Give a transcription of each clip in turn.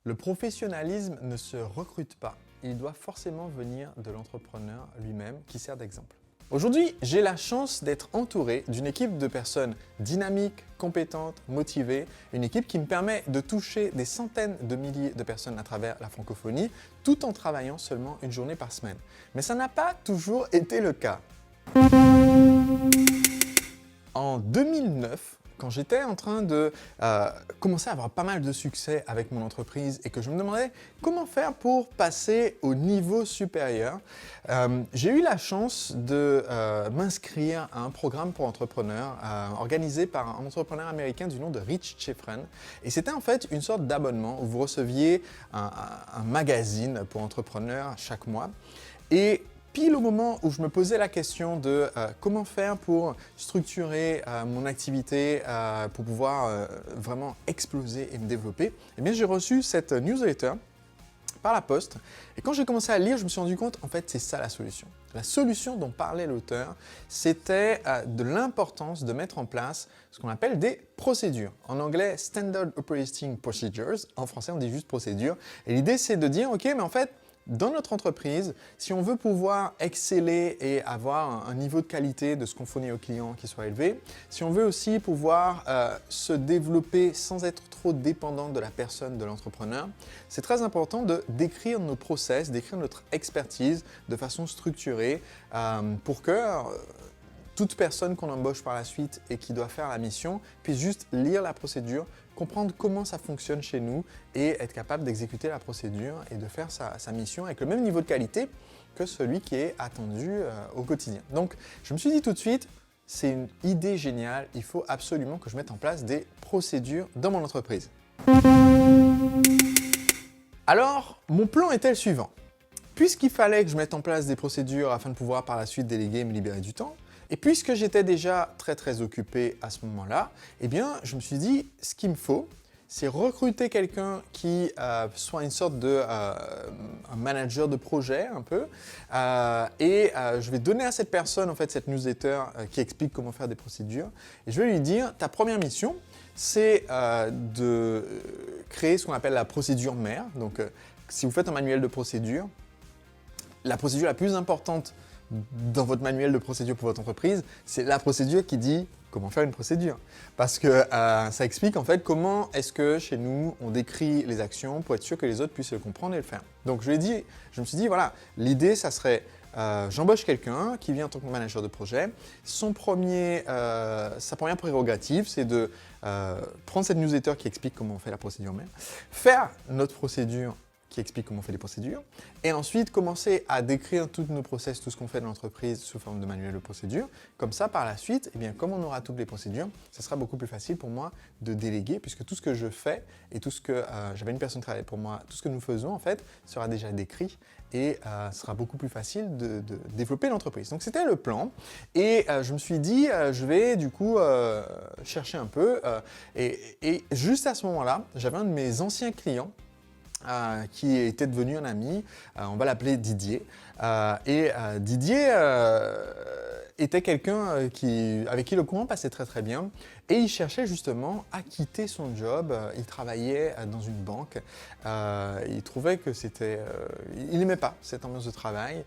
Le professionnalisme ne se recrute pas, il doit forcément venir de l'entrepreneur lui-même qui sert d'exemple. Aujourd'hui, j'ai la chance d'être entouré d'une équipe de personnes dynamiques, compétentes, motivées, une équipe qui me permet de toucher des centaines de milliers de personnes à travers la francophonie, tout en travaillant seulement une journée par semaine. Mais ça n'a pas toujours été le cas. En 2009, quand j'étais en train de commencer à avoir pas mal de succès avec mon entreprise et que je me demandais comment faire pour passer au niveau supérieur, j'ai eu la chance de m'inscrire à un programme pour entrepreneurs organisé par un entrepreneur américain du nom de Rich Schefren. Et c'était en fait une sorte d'abonnement où vous receviez un magazine pour entrepreneurs chaque mois. Et pile au moment où je me posais la question de comment faire pour structurer mon activité pour pouvoir vraiment exploser et me développer, eh bien j'ai reçu cette newsletter par la poste. Et quand j'ai commencé à lire, je me suis rendu compte, en fait, c'est ça la solution. La solution dont parlait l'auteur, c'était de l'importance de mettre en place ce qu'on appelle des procédures. En anglais, Standard Operating Procedures. En français, on dit juste procédures. Et l'idée, c'est de dire, OK, mais en fait, dans notre entreprise, si on veut pouvoir exceller et avoir un niveau de qualité de ce qu'on fournit aux clients qui soit élevé, si on veut aussi pouvoir se développer sans être trop dépendant de la personne de l'entrepreneur, c'est très important de décrire nos process, d'écrire notre expertise de façon structurée pour que toute personne qu'on embauche par la suite et qui doit faire la mission puisse juste lire la procédure, comprendre comment ça fonctionne chez nous et être capable d'exécuter la procédure et de faire sa mission avec le même niveau de qualité que celui qui est attendu au quotidien. Donc, je me suis dit tout de suite, c'est une idée géniale, il faut absolument que je mette en place des procédures dans mon entreprise. Alors, mon plan était le suivant. Puisqu'il fallait que je mette en place des procédures afin de pouvoir par la suite déléguer et me libérer du temps, et puisque j'étais déjà très occupé à ce moment-là, eh bien, je me suis dit, ce qu'il me faut, c'est recruter quelqu'un qui soit une sorte de un manager de projet un peu, je vais donner à cette personne en fait cette newsletter qui explique comment faire des procédures, et je vais lui dire, ta première mission, c'est de créer ce qu'on appelle la procédure mère. Donc, si vous faites un manuel de procédure, la procédure la plus importante dans votre manuel de procédure pour votre entreprise, c'est la procédure qui dit comment faire une procédure. Parce que ça explique en fait comment est-ce que chez nous, on décrit les actions pour être sûr que les autres puissent le comprendre et le faire. Donc je me suis dit, voilà, l'idée, ça serait, j'embauche quelqu'un qui vient en tant que manager de projet. Sa première prérogative, c'est de prendre cette newsletter qui explique comment on fait la procédure même, faire notre procédure qui explique comment on fait les procédures, et ensuite commencer à décrire tous nos process, tout ce qu'on fait dans l'entreprise sous forme de manuel de procédure. Comme ça, par la suite, eh bien, comme on aura toutes les procédures, ce sera beaucoup plus facile pour moi de déléguer, puisque tout ce que je fais et tout ce que j'avais une personne qui travaille pour moi, tout ce que nous faisons en fait, sera déjà décrit et ce sera beaucoup plus facile de développer l'entreprise. Donc c'était le plan, et je me suis dit, je vais du coup chercher un peu, et juste à ce moment-là, j'avais un de mes anciens clients qui était devenu un ami, on va l'appeler Didier. Didier était quelqu'un avec qui le courant passait très bien, et il cherchait justement à quitter son job. Il travaillait dans une banque, il trouvait que il n'aimait pas cette ambiance de travail.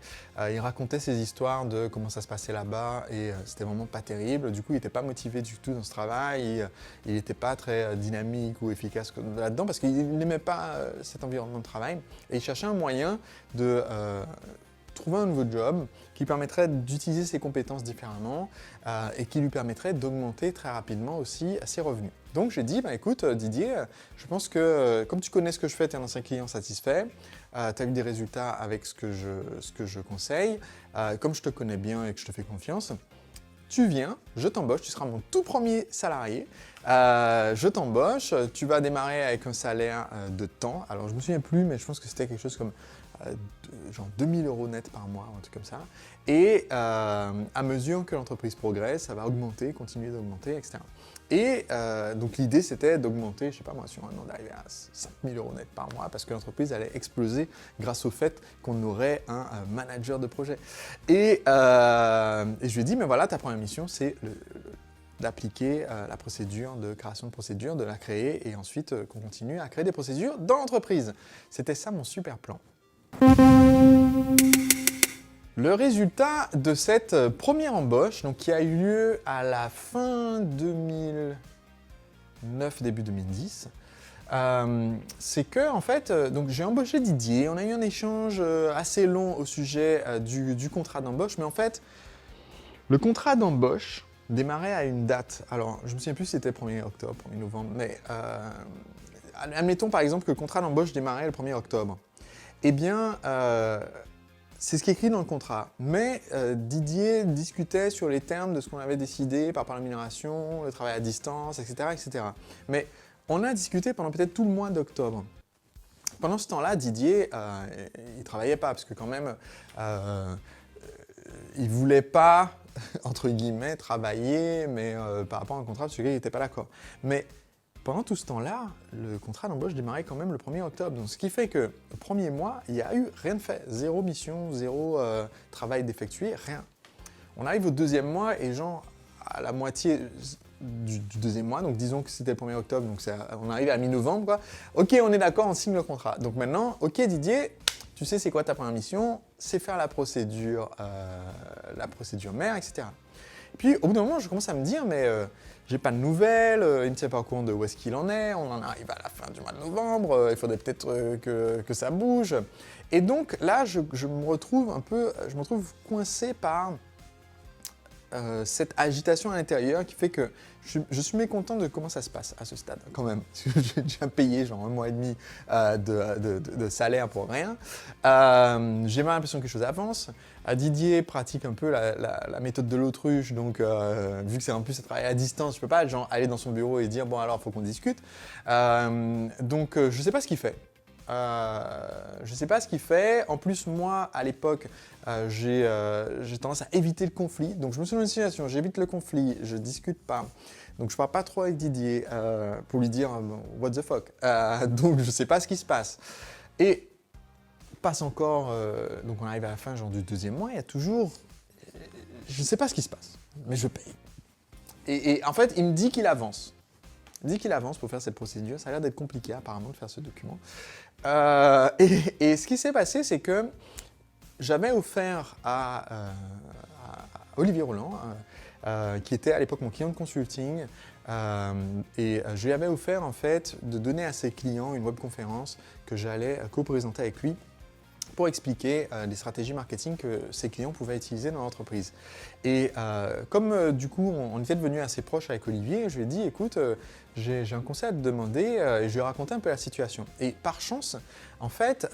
Il racontait ses histoires de comment ça se passait là-bas et c'était vraiment pas terrible. Du coup, il n'était pas motivé du tout dans ce travail, il n'était pas très dynamique ou efficace là-dedans parce qu'il n'aimait pas cet environnement de travail, et il cherchait un moyen de trouver un nouveau job qui permettrait d'utiliser ses compétences différemment et qui lui permettrait d'augmenter très rapidement aussi ses revenus. Donc j'ai dit, écoute Didier, je pense que comme tu connais ce que je fais, tu es un ancien client satisfait, tu as eu des résultats avec ce que je conseille, comme je te connais bien et que je te fais confiance, tu viens, je t'embauche, tu seras mon tout premier salarié, je t'embauche, tu vas démarrer avec un salaire de temps. Alors je me souviens plus, mais je pense que c'était quelque chose comme genre 2000 € net par mois, un truc comme ça. Et à mesure que l'entreprise progresse, ça va augmenter, continuer d'augmenter, etc. Et donc l'idée c'était d'augmenter, je sais pas moi, sur un an d'arriver à 5000 € net par mois parce que l'entreprise allait exploser grâce au fait qu'on aurait un manager de projet. Et je lui ai dit, mais voilà, ta première mission, c'est d'appliquer la procédure de création de procédure, de la créer et ensuite qu'on continue à créer des procédures dans l'entreprise. C'était ça mon super plan. Le résultat de cette première embauche, donc, qui a eu lieu à la fin 2009, début 2010, c'est que en fait, donc j'ai embauché Didier, on a eu un échange assez long au sujet du contrat d'embauche, mais en fait, le contrat d'embauche démarrait à une date. Alors, je me souviens plus si c'était 1er octobre, 1er novembre, mais admettons par exemple que le contrat d'embauche démarrait le 1er octobre. Eh bien, c'est ce qui est écrit dans le contrat. Mais Didier discutait sur les termes de ce qu'on avait décidé par rapport à la rémunération, le travail à distance, etc., etc. Mais on a discuté pendant peut-être tout le mois d'octobre. Pendant ce temps-là, Didier, il ne travaillait pas, parce que quand même, il ne voulait pas, entre guillemets, travailler, mais par rapport à un contrat, parce qu'il n'était pas d'accord. Mais pendant tout ce temps-là, le contrat d'embauche démarrait quand même le 1er octobre. Donc, ce qui fait que le premier mois, il n'y a eu rien de fait. Zéro mission, zéro travail d'effectué, rien. On arrive au deuxième mois et genre à la moitié du deuxième mois, donc disons que c'était le 1er octobre, donc on arrive à mi-novembre, quoi. Ok, on est d'accord, on signe le contrat. Donc maintenant, ok Didier, tu sais c'est quoi ta première mission? C'est faire la procédure mère, etc. Et puis au bout d'un moment, je commence à me dire, mais j'ai pas de nouvelles, il ne sait pas au courant de où est-ce qu'il en est, on en arrive à la fin du mois de novembre, il faudrait peut-être que ça bouge. Et donc là, je me retrouve coincé par cette agitation à l'intérieur qui fait que je suis mécontent de comment ça se passe à ce stade, quand même. Parce que j'ai déjà payé genre 1 mois et demi de salaire pour rien. J'ai vraiment l'impression que les choses avancent. Didier pratique un peu la méthode de l'autruche, donc vu que c'est en plus un travail à distance, je peux pas genre, aller dans son bureau et dire « bon alors, il faut qu'on discute ». Donc je ne sais pas ce qu'il fait. Je ne sais pas ce qu'il fait. En plus, moi, à l'époque, j'ai tendance à éviter le conflit. Donc, je me suis dans une situation, j'évite le conflit, je ne discute pas. Donc, je ne parle pas trop avec Didier pour lui dire « what the fuck ». Donc, je ne sais pas ce qui se passe. Et passe encore, donc on arrive à la fin genre, du deuxième mois, il y a toujours… Je ne sais pas ce qui se passe, mais je paye. Et en fait, il me dit qu'il avance. Il dit qu'il avance pour faire cette procédure. Ça a l'air d'être compliqué apparemment de faire ce document. Et ce qui s'est passé, c'est que j'avais offert à Olivier Roland, qui était à l'époque mon client de consulting, et je lui avais offert en fait de donner à ses clients une webconférence que j'allais co-présenter avec lui pour expliquer les stratégies marketing que ses clients pouvaient utiliser dans l'entreprise. Et comme du coup on était devenu assez proche avec Olivier, je lui ai dit écoute, j'ai un conseil à te demander et je lui ai raconté un peu la situation. Et par chance, en fait,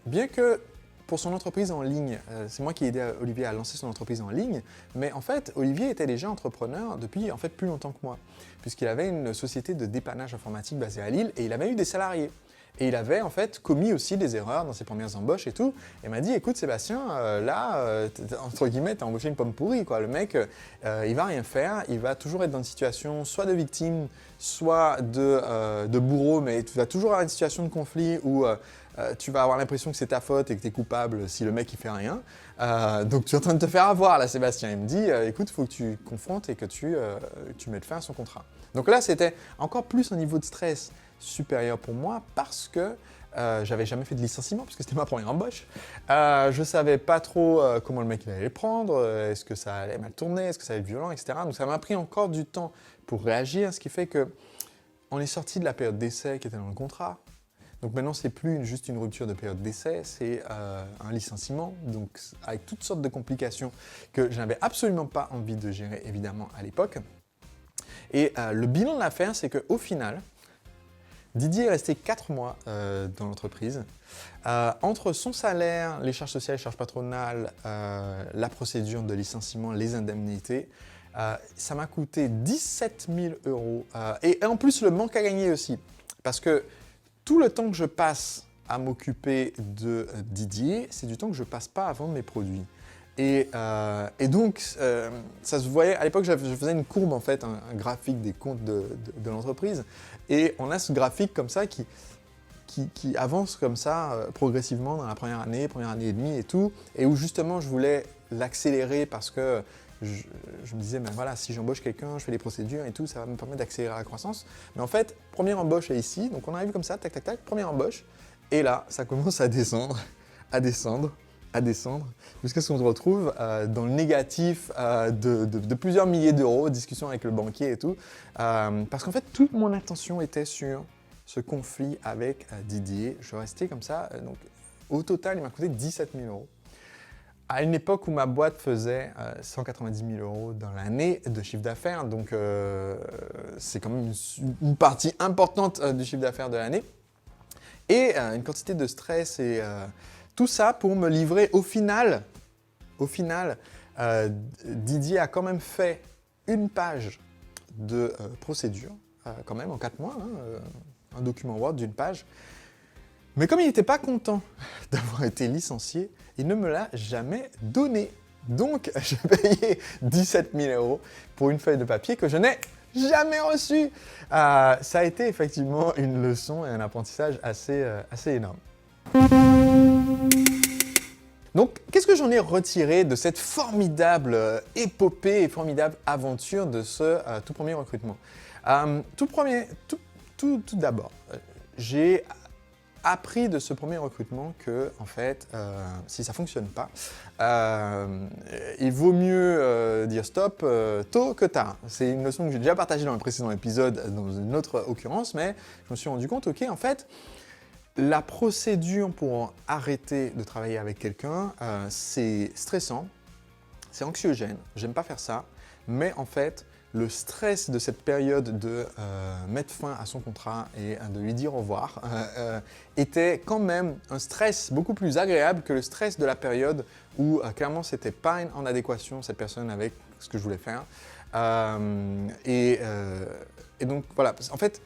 bien que pour son entreprise en ligne, c'est moi qui ai aidé Olivier à lancer son entreprise en ligne, mais en fait Olivier était déjà entrepreneur depuis en fait plus longtemps que moi, puisqu'il avait une société de dépannage informatique basée à Lille et il avait eu des salariés. Et il avait en fait commis aussi des erreurs dans ses premières embauches et tout. Et il m'a dit, écoute Sébastien, là, entre guillemets, t'as embauché une pomme pourrie, quoi. Le mec, il va rien faire, il va toujours être dans une situation soit de victime, soit de bourreau, mais tu vas toujours avoir une situation de conflit où tu vas avoir l'impression que c'est ta faute et que tu es coupable si le mec il fait rien. Donc tu es en train de te faire avoir là Sébastien. Il me dit, écoute, il faut que tu confrontes et que tu mettes fin à son contrat. Donc là, c'était encore plus un niveau de stress supérieur pour moi parce que j'avais jamais fait de licenciement puisque c'était ma première embauche. Je savais pas trop comment le mec il allait le prendre, est-ce que ça allait mal tourner, est-ce que ça allait être violent, etc. Donc ça m'a pris encore du temps pour réagir, ce qui fait que on est sorti de la période d'essai qui était dans le contrat. Donc maintenant, c'est plus juste une rupture de période d'essai, c'est un licenciement, donc avec toutes sortes de complications que je n'avais absolument pas envie de gérer évidemment à l'époque. Et le bilan de l'affaire, c'est qu'au final, Didier est resté 4 mois dans l'entreprise. Entre son salaire, les charges sociales, les charges patronales, la procédure de licenciement, les indemnités, ça m'a coûté 17 000 €. Et en plus, le manque à gagner aussi. Parce que tout le temps que je passe à m'occuper de Didier, c'est du temps que je ne passe pas à vendre mes produits. Et donc, ça se voyait, à l'époque, je faisais une courbe, en fait, un graphique des comptes de l'entreprise. Et on a ce graphique comme ça qui avance comme ça progressivement dans la première année et demie et tout. Et où justement, je voulais l'accélérer parce que je me disais, ben voilà, si j'embauche quelqu'un, je fais des procédures et tout, ça va me permettre d'accélérer la croissance. Mais en fait, première embauche est ici, donc on arrive comme ça, tac, tac, tac, première embauche. Et là, ça commence à descendre, à descendre, à descendre, jusqu'à ce qu'on se retrouve dans le négatif de plusieurs milliers d'euros, discussion avec le banquier et tout. Parce qu'en fait, toute mon attention était sur ce conflit avec Didier. Je restais comme ça. Donc, au total, il m'a coûté 17 000 euros. À une époque où ma boîte faisait 190 000 euros dans l'année de chiffre d'affaires, donc c'est quand même une partie importante du chiffre d'affaires de l'année. Et une quantité de stress et tout ça pour me livrer au final, Didier a quand même fait une page de procédure, quand même en 4 mois, un document Word d'une page. Mais comme il n'était pas content d'avoir été licencié, il ne me l'a jamais donné. Donc, j'ai payé 17 000 euros pour une feuille de papier que je n'ai jamais reçue. Ça a été effectivement une leçon et un apprentissage assez énorme. Donc, qu'est-ce que j'en ai retiré de cette formidable épopée et formidable aventure de ce tout premier recrutement? Tout d'abord, j'ai appris de ce premier recrutement que, en fait, si ça ne fonctionne pas, il vaut mieux dire stop tôt que tard. C'est une leçon que j'ai déjà partagée dans un précédent épisode, dans une autre occurrence, mais je me suis rendu compte, ok, en fait, la procédure pour arrêter de travailler avec quelqu'un, c'est stressant, c'est anxiogène, j'aime pas faire ça, mais en fait, le stress de cette période de mettre fin à son contrat et de lui dire au revoir était quand même un stress beaucoup plus agréable que le stress de la période où clairement c'était pas en adéquation cette personne avec ce que je voulais faire. Et donc voilà, en fait,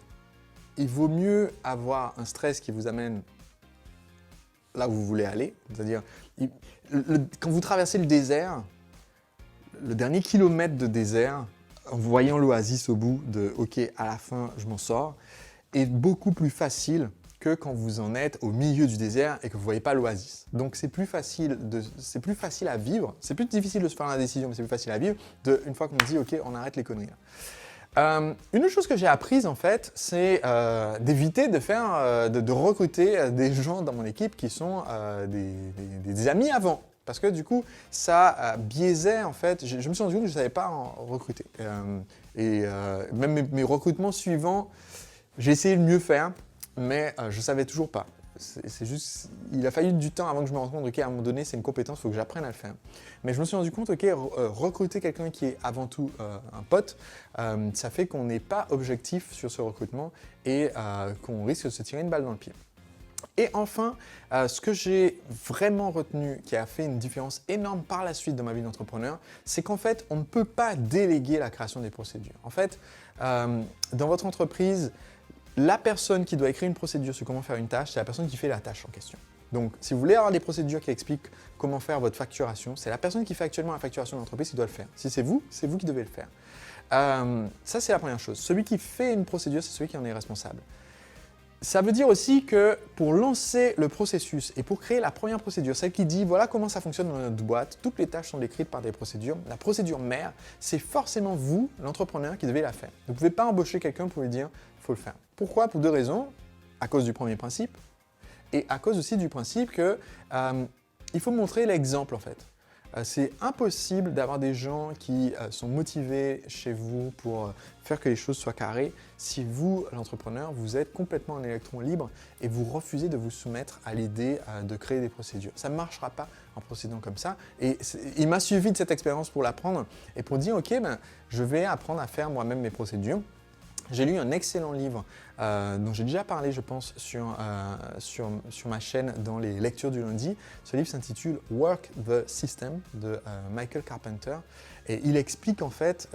il vaut mieux avoir un stress qui vous amène là où vous voulez aller, c'est-à-dire quand vous traversez le désert, le dernier kilomètre de désert, en voyant l'oasis au bout de « ok, à la fin, je m'en sors », est beaucoup plus facile que quand vous en êtes au milieu du désert et que vous ne voyez pas l'oasis. Donc c'est plus facile à vivre, c'est plus difficile de se faire la décision, mais c'est plus facile à vivre une fois qu'on dit « ok, on arrête les conneries ». Une autre chose que j'ai apprise en fait, c'est d'éviter de recruter des gens dans mon équipe qui sont des amis avant. Parce que du coup, ça biaisait en fait, je me suis rendu compte que je ne savais pas en recruter. Même mes recrutements suivants, j'ai essayé de mieux faire, mais je ne savais toujours pas. C'est juste, il a fallu du temps avant que je me rende compte, ok, à un moment donné, c'est une compétence, il faut que j'apprenne à le faire. Mais je me suis rendu compte, ok, recruter quelqu'un qui est avant tout un pote, ça fait qu'on n'est pas objectif sur ce recrutement et qu'on risque de se tirer une balle dans le pied. Et enfin, ce que j'ai vraiment retenu, qui a fait une différence énorme par la suite dans ma vie d'entrepreneur, c'est qu'en fait, on ne peut pas déléguer la création des procédures. En fait, dans votre entreprise, la personne qui doit écrire une procédure sur comment faire une tâche, c'est la personne qui fait la tâche en question. Donc, si vous voulez avoir des procédures qui expliquent comment faire votre facturation, c'est la personne qui fait actuellement la facturation de l'entreprise qui doit le faire. Si c'est vous qui devez le faire. Ça, c'est la première chose. Celui qui fait une procédure, c'est celui qui en est responsable. Ça veut dire aussi que pour lancer le processus et pour créer la première procédure, celle qui dit voilà comment ça fonctionne dans notre boîte, toutes les tâches sont décrites par des procédures. La procédure mère, c'est forcément vous, l'entrepreneur, qui devez la faire. Vous ne pouvez pas embaucher quelqu'un pour lui dire il faut le faire. Pourquoi? Pour deux raisons. À cause du premier principe et à cause aussi du principe que il faut montrer l'exemple en fait. C'est impossible d'avoir des gens qui sont motivés chez vous pour faire que les choses soient carrées si vous, l'entrepreneur, vous êtes complètement un électron libre et vous refusez de vous soumettre à l'idée de créer des procédures. Ça ne marchera pas en procédant comme ça. Et il m'a suffi de cette expérience pour l'apprendre et pour dire ok, je vais apprendre à faire moi-même mes procédures. J'ai lu un excellent livre dont j'ai déjà parlé, je pense, sur ma chaîne dans les lectures du lundi. Ce livre s'intitule « Work the System » de Michael Carpenter. Et il explique en fait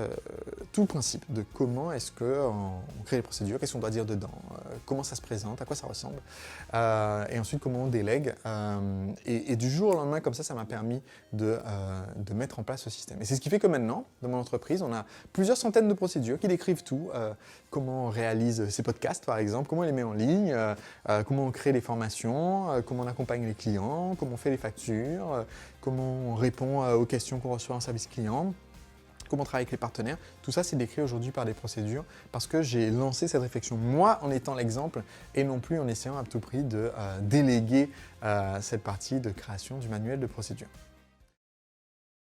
tout le principe de comment est-ce qu'on crée les procédures, qu'est-ce qu'on doit dire dedans, comment ça se présente, à quoi ça ressemble, et ensuite comment on délègue. Et du jour au lendemain, comme ça m'a permis de mettre en place ce système. Et c'est ce qui fait que maintenant, dans mon entreprise, on a plusieurs centaines de procédures qui décrivent tout, comment on réalise ses podcasts par exemple, comment on les met en ligne, comment on crée les formations, comment on accompagne les clients, comment on fait les factures, comment on répond aux questions qu'on reçoit en service client. comment travailler avec les partenaires. Tout ça, c'est décrit aujourd'hui par des procédures parce que j'ai lancé cette réflexion, moi, en étant l'exemple et non plus en essayant à tout prix de déléguer cette partie de création du manuel de procédure.